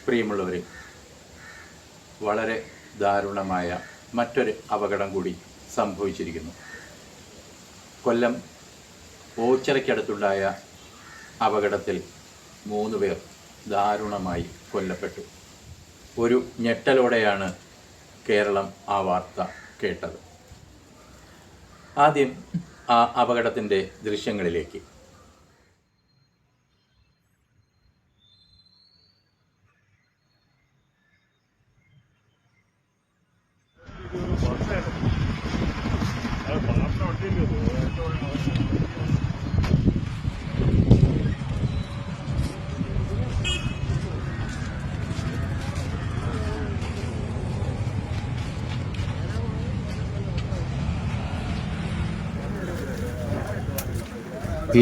പ്രിയമുള്ളവരെ, വളരെ ദാരുണമായ മറ്റൊരു അപകടം കൂടി സംഭവിച്ചിരിക്കുന്നു. കൊല്ലം ഓച്ചിറയ്ക്കടുത്തുണ്ടായ അപകടത്തിൽ 3 പേർ ദാരുണമായി കൊല്ലപ്പെട്ടു. ഒരു ഞെട്ടലോടെയാണ് കേരളം ആ വാർത്ത കേട്ടത്. ആദ്യം ആ അപകടത്തിൻ്റെ ദൃശ്യങ്ങളിലേക്ക്.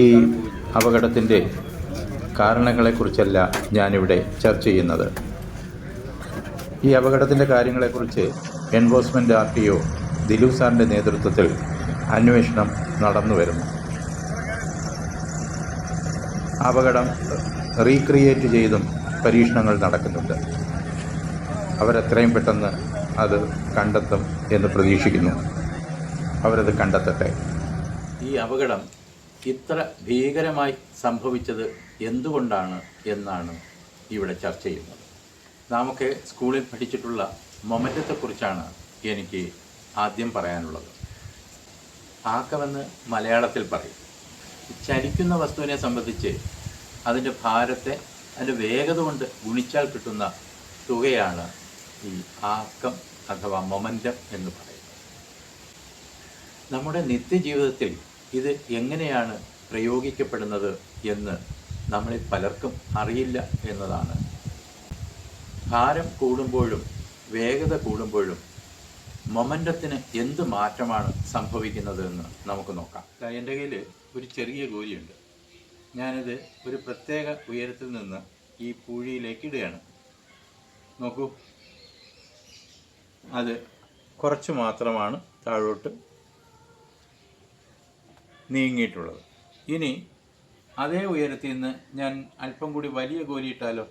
ഈ അപകടത്തിൻ്റെ കാരണങ്ങളെക്കുറിച്ചല്ല ഞാനിവിടെ ചർച്ച ചെയ്യുന്നത്. ഈ അപകടത്തിൻ്റെ കാര്യങ്ങളെക്കുറിച്ച് എൻഫോഴ്സ്മെൻറ്റ് RTO ദിലു സാറിൻ്റെ നേതൃത്വത്തിൽ അന്വേഷണം നടന്നു വരുന്നു. അപകടം റീക്രിയേറ്റ് ചെയ്തും പരീക്ഷണങ്ങൾ നടക്കുന്നുണ്ട്. അവരെത്രയും പെട്ടെന്ന് അത് കണ്ടെത്തും എന്ന് പ്രതീക്ഷിക്കുന്നു. അവരത് കണ്ടെത്തട്ടെ. ഈ അപകടം ഇത്ര ഭീകരമായി സംഭവിച്ചത് എന്തുകൊണ്ടാണ് എന്നാണ് ഇവിടെ ചർച്ച ചെയ്യുന്നത്. നാമൊക്കെ സ്കൂളിൽ പഠിച്ചിട്ടുള്ള മൊമെൻ്റത്തെക്കുറിച്ചാണ് എനിക്ക് ആദ്യം പറയാനുള്ളത്. ആക്കമെന്ന് മലയാളത്തിൽ പറയും. ചലിക്കുന്ന വസ്തുവിനെ സംബന്ധിച്ച് അതിൻ്റെ ഭാരത്തെ അതിൻ്റെ വേഗത കൊണ്ട് ഗുണിച്ചാൽ കിട്ടുന്ന തുകയാണ് ഈ ആക്കം അഥവാ മൊമെൻ്റം എന്ന് പറയുന്നത്. നമ്മുടെ നിത്യജീവിതത്തിൽ ഇത് എങ്ങനെയാണ് പ്രയോഗിക്കപ്പെടുന്നത് എന്ന് നമ്മളിൽ പലർക്കും അറിയില്ല എന്നതാണ്. ഭാരം കൂടുമ്പോഴും വേഗത കൂടുമ്പോഴും മൊമെൻ്റത്തിന് എന്ത് മാറ്റമാണ് സംഭവിക്കുന്നത് എന്ന് നമുക്ക് നോക്കാം. എൻ്റെ കയ്യിൽ ഒരു ചെറിയ ഗോലിയുണ്ട്. ഞാനിത് ഒരു പ്രത്യേക ഉയരത്തിൽ നിന്ന് ഈ പൂഴിയിലേക്ക് ഇടുകയാണ്. നോക്കൂ, അത് കുറച്ച് മാത്രമാണ് താഴോട്ട് നീങ്ങിയിട്ടുള്ളത്. ഇനി അതേ ഉയരത്തിൽ നിന്ന് ഞാൻ അല്പം കൂടി വലിയ ഗോലി ഇട്ടാലോ?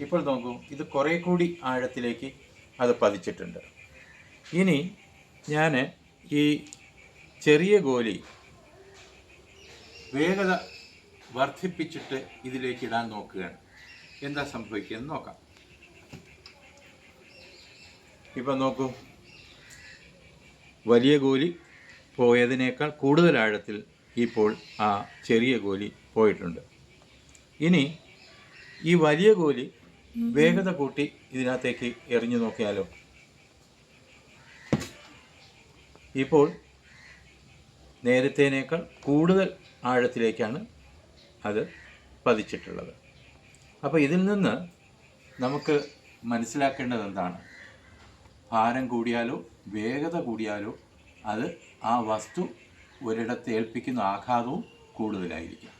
ഇപ്പോൾ നോക്കൂ, ഇത് കുറേ കൂടി ആഴത്തിലേക്ക് അത് പതിച്ചിട്ടുണ്ട്. ഇനി ഞാൻ ഈ ചെറിയ ഗോലി വേഗത വർദ്ധിപ്പിച്ചിട്ട് ഇതിലേക്ക് ഇടാൻ നോക്കുകയാണ്. എന്താ സംഭവിക്കുകയെന്ന് നോക്കാം. ഇപ്പം നോക്കൂ, വലിയ ഗോലി പോയതിനേക്കാൾ കൂടുതൽ ആഴത്തിൽ ഇപ്പോൾ ആ ചെറിയ ഗോലി പോയിട്ടുണ്ട്. ഇനി ഈ വലിയ ഗോലി വേഗത കൂട്ടി ഇതിനകത്തേക്ക് എറിഞ്ഞു നോക്കിയാലോ? ഇപ്പോൾ നേരത്തേനേക്കാൾ കൂടുതൽ ആഴത്തിലേക്കാണ് അത് പതിച്ചിട്ടുള്ളത്. അപ്പോൾ ഇതിൽ നിന്ന് നമുക്ക് മനസ്സിലാക്കേണ്ടത് എന്താണ്? ഭാരം കൂടിയാലോ വേഗത കൂടിയാലോ അത് ആ വസ്തു ഒരിടത്ത് ഏൽപ്പിക്കുന്ന ആഘാതവും കൂടുതലായിരിക്കും.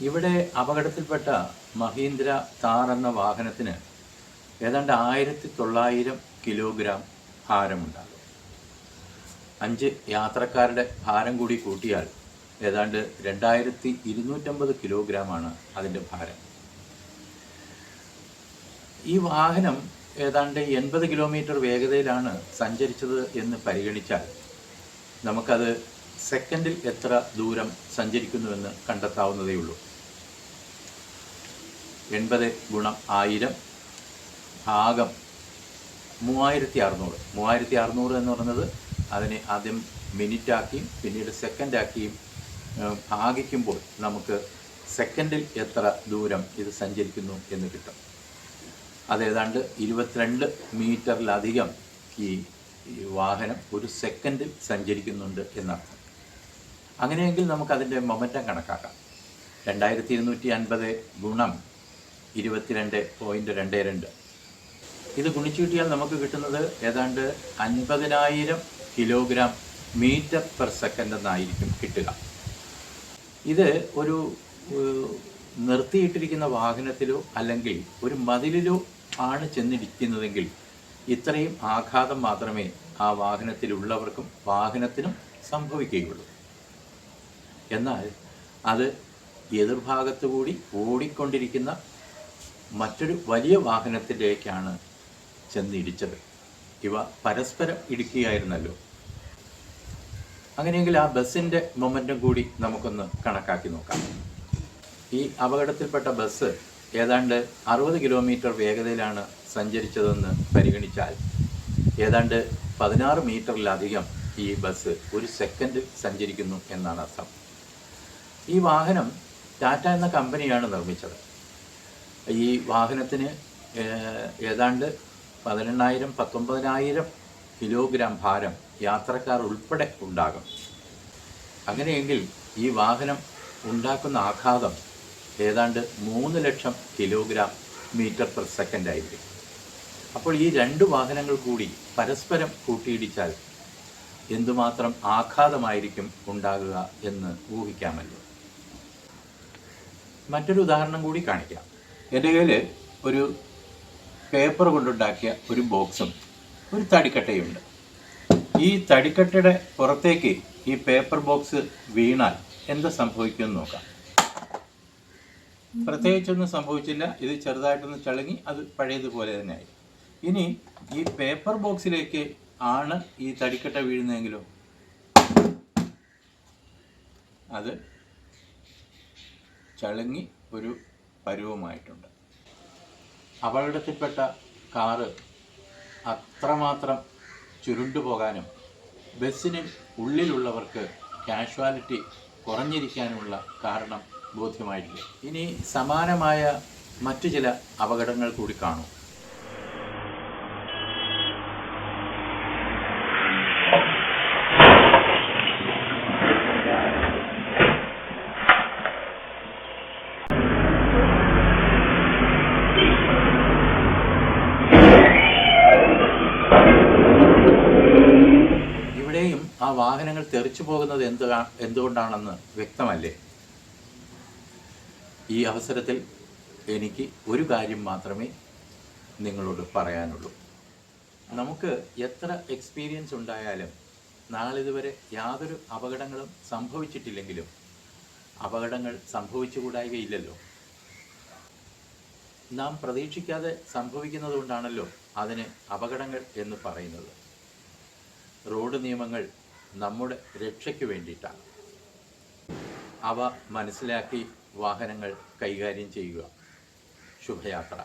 ഇവിടെ അപകടത്തിൽപ്പെട്ട മഹീന്ദ്ര താർ എന്ന വാഹനത്തിന് ഏതാണ്ട് 1900 കിലോഗ്രാം ഭാരമുണ്ടാകും. 5 യാത്രക്കാരുടെ ഭാരം കൂടി കൂട്ടിയാൽ ഏതാണ്ട് 2250 കിലോഗ്രാമാണ് അതിൻ്റെ ഭാരം. ഈ വാഹനം ഏതാണ്ട് 80 കിലോമീറ്റർ വേഗതയിലാണ് സഞ്ചരിച്ചത് എന്ന് പരിഗണിച്ചാൽ നമുക്കത് സെക്കൻഡിൽ എത്ര ദൂരം സഞ്ചരിക്കുന്നുവെന്ന് കണ്ടെത്താവുന്നതേ ഉള്ളൂ. 80 × 1000 ഭാഗം 3600. 3600 എന്ന് പറയുന്നത് അതിനെ ആദ്യം മിനിറ്റാക്കിയും പിന്നീട് സെക്കൻഡാക്കിയും ഭാഗിക്കുമ്പോൾ നമുക്ക് സെക്കൻഡിൽ എത്ര ദൂരം ഇത് സഞ്ചരിക്കുന്നു എന്ന് കിട്ടും. അതേതാണ്ട് 22 മീറ്ററിലധികം ഈ വാഹനം ഒരു സെക്കൻഡിൽ സഞ്ചരിക്കുന്നുണ്ട് എന്നർത്ഥം. അങ്ങനെയെങ്കിൽ നമുക്കതിൻ്റെ മൊമെൻ്റം കണക്കാക്കാം. 2250 × 22.22. ഇത് ഗുണിച്ചു കിട്ടിയാൽ നമുക്ക് കിട്ടുന്നത് ഏതാണ്ട് 50,000 കിലോഗ്രാം മീറ്റർ പെർ സെക്കൻഡ് എന്നായിരിക്കും കിട്ടുക. ഇത് ഒരു നിർത്തിയിട്ടിരിക്കുന്ന വാഹനത്തിലോ അല്ലെങ്കിൽ ഒരു മതിലിലോ ആണ് ചെന്നിരിക്കുന്നതെങ്കിൽ ഇത്രയും ആഘാതം മാത്രമേ ആ വാഹനത്തിലുള്ളവർക്കും വാഹനത്തിനും സംഭവിക്കുകയുള്ളൂ. എന്നാൽ അത് എതിർഭാഗത്തു കൂടി ഓടിക്കൊണ്ടിരിക്കുന്ന മറ്റൊരു വലിയ വാഹനത്തിലേക്കാണ് ചെന്നിടിച്ചത്. ഇവ പരസ്പരം ഇടിക്കുകയായിരുന്നല്ലോ. അങ്ങനെയെങ്കിൽ ആ ബസ്സിൻ്റെ മൊമെൻറ്റം കൂടി നമുക്കൊന്ന് കണക്കാക്കി നോക്കാം. ഈ അപകടത്തിൽപ്പെട്ട ബസ് ഏതാണ്ട് 60 കിലോമീറ്റർ വേഗതയിലാണ് സഞ്ചരിച്ചതെന്ന് പരിഗണിച്ചാൽ ഏതാണ്ട് 16 മീറ്ററിലധികം ഈ ബസ് ഒരു സെക്കൻഡിൽ സഞ്ചരിക്കുന്നു എന്നാണ് അർത്ഥം. ഈ വാഹനം ടാറ്റ എന്ന കമ്പനിയാണ് നിർമ്മിച്ചത്. ഈ വാഹനത്തിന് ഏതാണ്ട് 18,000-19,000 കിലോഗ്രാം ഭാരം യാത്രക്കാർ ഉൾപ്പെടെ ഉണ്ടാകും. അങ്ങനെയെങ്കിൽ ഈ വാഹനം ഉണ്ടാക്കുന്ന ആഘാതം ഏതാണ്ട് 3 ലക്ഷം കിലോഗ്രാം മീറ്റർ പെർ സെക്കൻഡ് ആയിരിക്കും. അപ്പോൾ ഈ രണ്ട് വാഹനങ്ങൾ കൂടി പരസ്പരം കൂട്ടിയിടിച്ചാൽ എന്തുമാത്രം ആഘാതമായിരിക്കും ഉണ്ടാകുക എന്ന് ഊഹിക്കാമല്ലോ. മറ്റൊരു ഉദാഹരണം കൂടി കാണിക്കാം. എൻ്റെ കയ്യിൽ ഒരു പേപ്പർ കൊണ്ടുണ്ടാക്കിയ ഒരു ബോക്സും ഒരു തടിക്കട്ടയുണ്ട്. ഈ തടിക്കട്ടയുടെ പുറത്തേക്ക് ഈ പേപ്പർ ബോക്സ് വീണാൽ എന്ത് സംഭവിക്കുമെന്ന് നോക്കാം. പ്രത്യേകിച്ചൊന്നും സംഭവിച്ചില്ല. ഇത് ചെറുതായിട്ടൊന്ന് ചളുങ്ങി അത് പഴയതുപോലെ തന്നെ ആയി. ഇനി ഈ പേപ്പർ ബോക്സിലേക്ക് ആണ് ഈ തടിക്കട്ട വീഴുന്നതെങ്കിലോ അത് ചളുങ്ങി ഒരു പരുവമായിട്ടുണ്ട്. അപകടത്തിൽപ്പെട്ട കാറ് അത്രമാത്രം ചുരുണ്ടുപോകാനും ബസ്സിന് ഉള്ളിലുള്ളവർക്ക് കാഷ്വാലിറ്റി കുറഞ്ഞിരിക്കാനുമുള്ള കാരണം ബോധ്യമായിട്ടില്ല. ഇനി സമാനമായ മറ്റു ചില അപകടങ്ങൾ കൂടി കാണും. ഇവിടെയും ആ വാഹനങ്ങൾ തെറിച്ചു പോകുന്നത് എന്തുകൊണ്ടാണെന്ന് വ്യക്തമല്ലേ? ഈ അവസരത്തിൽ എനിക്ക് ഒരു കാര്യം മാത്രമേ നിങ്ങളോട് പറയാനുള്ളൂ. നമുക്ക് എത്ര എക്സ്പീരിയൻസ് ഉണ്ടായാലും നാളിതുവരെ യാതൊരു അപകടങ്ങളും സംഭവിച്ചിട്ടില്ലെങ്കിലും അപകടങ്ങൾ സംഭവിച്ചുകൂടായികയില്ലല്ലോ. നാം പ്രതീക്ഷിക്കാതെ സംഭവിക്കുന്നത് കൊണ്ടാണല്ലോ അതിന് അപകടങ്ങൾ എന്ന് പറയുന്നത്. റോഡ് നിയമങ്ങൾ നമ്മുടെ രക്ഷയ്ക്ക് വേണ്ടിയിട്ടാണ്. അവ മനസ്സിലാക്കി വാഹനങ്ങൾ കൈകാര്യം ചെയ്യുക. ശുഭയാത്ര.